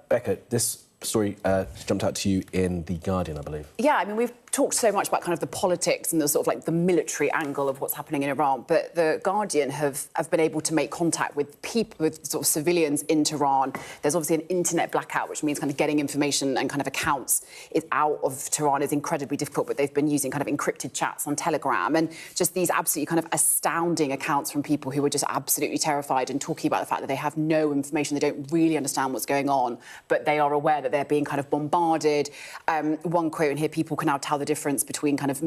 Becca, this story jumped out to you in The Guardian, I believe. Yeah, I mean, we've talked so much about kind of the politics and the sort of like the military angle of what's happening in Iran, but The Guardian have been able to make contact with people, with sort of civilians in Tehran. There's obviously an internet blackout, which means kind of getting information and kind of accounts out of Tehran is incredibly difficult, but they've been using kind of encrypted chats on Telegram and just these absolutely kind of astounding accounts from people who are just absolutely terrified and talking about the fact that they have no information, they don't really understand what's going on, but they are aware that they're being kind of bombarded. One quote in here, people can now tell the difference between kind of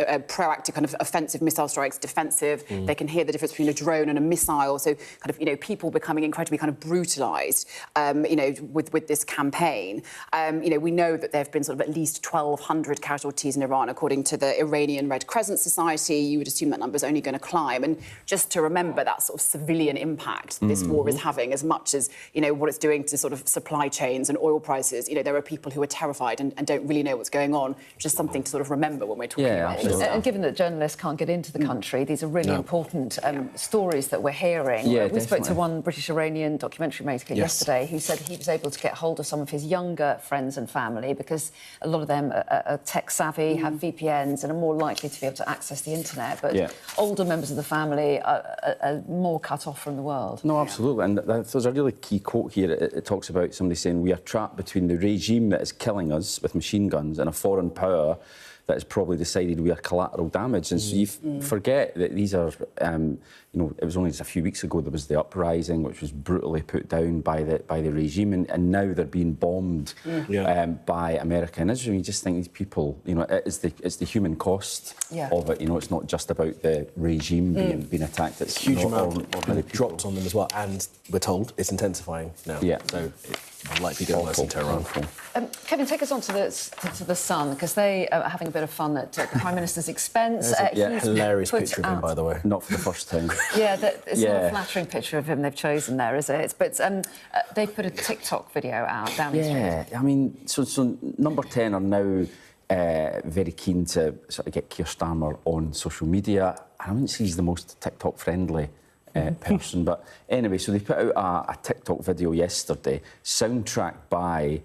a proactive kind of offensive missile strikes, defensive. They can hear the difference between a drone and a missile. So kind of, you know, people becoming incredibly kind of brutalised, you know, with this campaign. You know, we know that there have been sort of at least 1,200 casualties in Iran, according to the Iranian Red Crescent Society. You would assume that number's only going to climb. And just to remember that sort of civilian impact this war is having, as much as, you know, what it's doing to sort of supply chains and oil prices. You know, there are people who are terrified and don't really know what's going on. Just something to sort of remember when we're talking about this stuff. And given that journalists can't get into the country, these are really important stories that we're hearing. Yeah, we spoke to one British-Iranian documentary maker yesterday who said he was able to get hold of some of his younger friends and family because a lot of them are tech-savvy, have VPNs and are more likely to be able to access the internet. But older members of the family are more cut off from the world. No, absolutely. And there's a really key quote here. It talks about somebody saying, we are trapped between the regime that is killing us with machine guns and a foreign power that has probably decided we are collateral damage. And so you forget that these are, you know, it was only just a few weeks ago there was the uprising, which was brutally put down by the regime, and now they're being bombed by America and Israel. You just think these people, you know, it's the human cost of it. You know, it's not just about the regime being attacked. It's huge amount of money dropped on them as well, and we're told it's intensifying now. Yeah. So it might be getting worse in Tehran. Kevin, take us on to the Sun, because they are having a bit of fun at the Prime Minister's expense. Hilarious picture of him, by the way. Not for the first time. It's not a flattering picture of him they've chosen there, is it? But they've put a TikTok video out down the street. Yeah, I mean, so Number 10 are now very keen to sort of get Keir Starmer on social media. I wouldn't say he's the most TikTok-friendly person, but anyway, so they put out a TikTok video yesterday, soundtracked by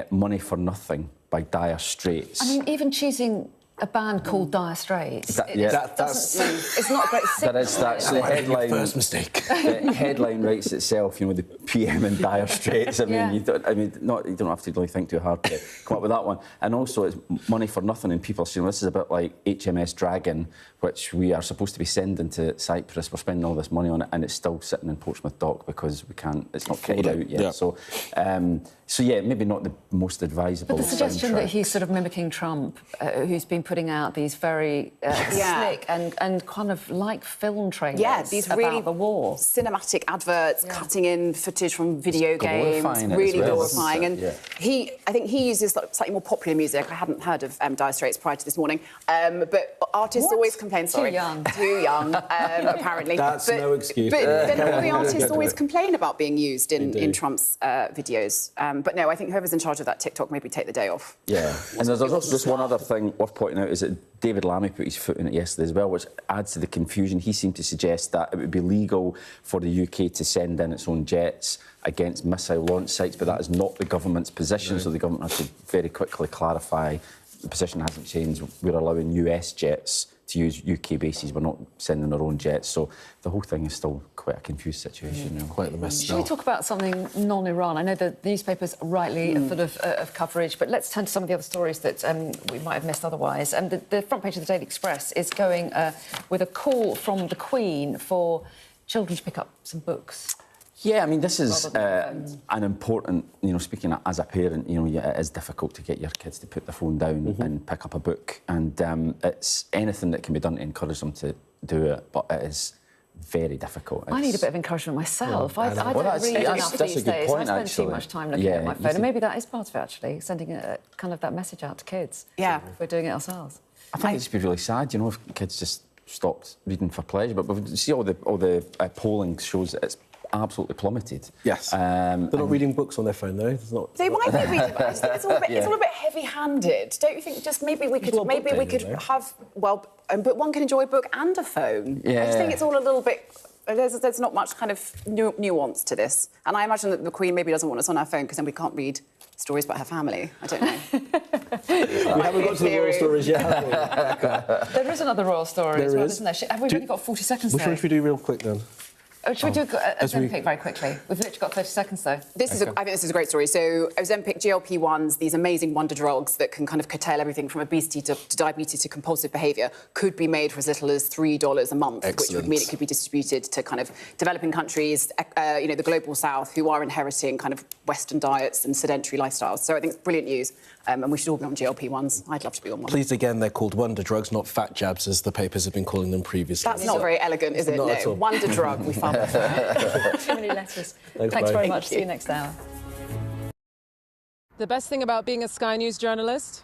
Money for Nothing by Dire Straits. I mean, even choosing a band called Dire Straits, it's not a great signal. That's the headline. First mistake. The headline writes itself. You know, the PM and Dire Straits. I mean, you don't have to really think too hard to come up with that one. And also, it's Money for Nothing, and people are saying this is a bit like HMS Dragon, which we are supposed to be sending to Cyprus. We're spending all this money on it, and it's still sitting in Portsmouth Dock because we can't. It's not kitted out yet. Yeah. So yeah, maybe not the most advisable. But the suggestion that he's sort of mimicking Trump, who's been putting out these very slick and kind of like film trailers these about really the war, cinematic adverts, cutting in footage from video games, really glorifying. And I think he uses slightly more popular music. I hadn't heard of Dire Straits prior to this morning, but artists always complain. Sorry, too young, apparently. That's no excuse. But then all the artists always complain about being used in Trump's videos. But no, I think whoever's in charge of that TikTok maybe take the day off. Yeah, and there's also just one other thing worth pointing out is that David Lammy put his foot in it yesterday as well, which adds to the confusion. He seemed to suggest that it would be legal for the UK to send in its own jets against missile launch sites, but that is not the government's position, so the government has to very quickly clarify the position hasn't changed. We're allowing US jets to use UK bases. We're not sending our own jets. So the whole thing is still quite a confused situation. Quite the mess. Shall we talk about something non-Iran? I know the newspapers rightly are full of coverage, but let's turn to some of the other stories that we might have missed otherwise. The front page of the Daily Express is going with a call from the Queen for children to pick up some books. Yeah, I mean, this is an important, you know, speaking as a parent, you know, it is difficult to get your kids to put the phone down and pick up a book. And it's anything that can be done to encourage them to do it, but it is very difficult. I need a bit of encouragement myself. I don't read enough these days. I spend too much time looking at my phone. And maybe that is part of it, actually, sending kind of that message out to kids. Yeah. If we're doing it ourselves. I think it'd just be really sad, you know, if kids just stopped reading for pleasure. But we see all the polling shows that it's absolutely plummeted. Yes. They're not reading books on their phone, though. It's not... They might be reading books. It's all a bit heavy-handed. Don't you think? Just maybe we could have but one can enjoy a book and a phone. Yeah. I just think it's all a little bit there's not much kind of nuance to this. And I imagine that the Queen maybe doesn't want us on our phone because then we can't read stories about her family. I don't know. We haven't got to the royal stories yet, have we? There is another royal story There as well, is. isn't there? Have we only got 40 seconds Which though? one should we do real quick then? Should we do Ozempic very quickly? We've literally got 30 seconds though. I think this is a great story. So Ozempic, GLP-1s, these amazing wonder drugs that can kind of curtail everything from obesity to diabetes to compulsive behaviour, could be made for as little as $3 a month, which would mean it could be distributed to kind of developing countries, the global south, who are inheriting kind of Western diets and sedentary lifestyles. So I think it's brilliant news, and we should all be on GLP-1s. I'd love to be on one. Please, again, they're called wonder drugs, not fat jabs, as the papers have been calling them previously. That's not very elegant, is it? Not at all. Wonder drug, we found that. Too many letters. Thanks very much. See you next hour. The best thing about being a Sky News journalist?